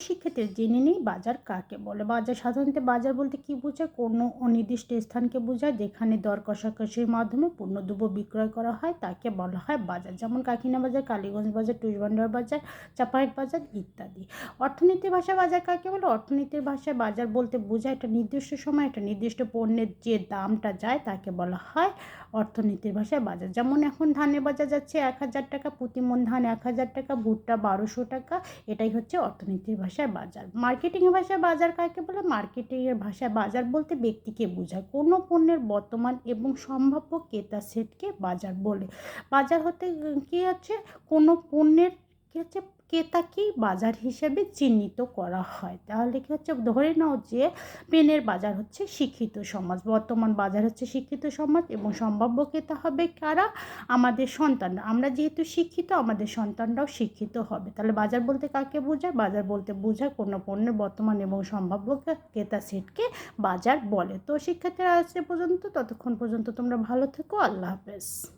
সেক্ষেত্রে জেনে নিই বাজার কাকে বলে। বাজার সাধারণত বাজার বলতে কী বোঝায়? কোনো অনির্দিষ্ট স্থানকে বোঝায় যেখানে দর কষাকষির মাধ্যমে পণ্যদ্রব্য বিক্রয় করা হয়, তাকে বলা হয় বাজার। যেমন কাকিনা বাজার, কালীগঞ্জ বাজার, টুইবান্ডার বাজার, চাপায়ের বাজার ইত্যাদি। অর্থনীতির ভাষায় বাজার কাকে বলে? অর্থনীতির ভাষায় বাজার বলতে বোঝায় একটা নির্দিষ্ট সময় একটা নির্দিষ্ট পণ্যের যে দামটা যায় তাকে বলা হয় অর্থনীতির ভাষায় বাজার। যেমন এখন ধানের বাজার যাচ্ছে ১,০০০ টাকা, প্রতি মণ ধান ১,০০০ টাকা, ভুট্টা ১,২০০ টাকা। এটাই হচ্ছে অর্থনীতির ভাষায় বাজার। মার্কেটিংয়ের ভাষায় বাজার কাকে বলে? মার্কেটিংয়ের ভাষায় বাজার বলতে ব্যক্তিকে বোঝায়। কোনো পণ্যের বর্তমান এবং সম্ভাব্য ক্রেতা সেটকে বাজার বলে। বাজার হতে কী হচ্ছে? কোনো পণ্যের কী হচ্ছে ক্রেতাকেই বাজার হিসেবে চিহ্নিত করা হয়। তাহলে কী হচ্ছে? ধরে নাও যে পেনের বাজার হচ্ছে শিক্ষিত সমাজ, বর্তমান বাজার হচ্ছে শিক্ষিত সমাজ এবং সম্ভাব্য ক্রেতা হবে কারা? আমাদের সন্তানরা। আমরা যেহেতু শিক্ষিত, আমাদের সন্তানরাও শিক্ষিত হবে। তাহলে বাজার বলতে কাকে বোঝায়? বাজার বলতে বোঝায় কোনো পণ্যের বর্তমান এবং সম্ভাব্য ক্রেতা সেটকে বাজার বলে। তো শিক্ষার্থীরা আজ এ পর্যন্ত, ততক্ষণ পর্যন্ত তোমরা ভালো থেকো। আল্লাহ হাফেজ।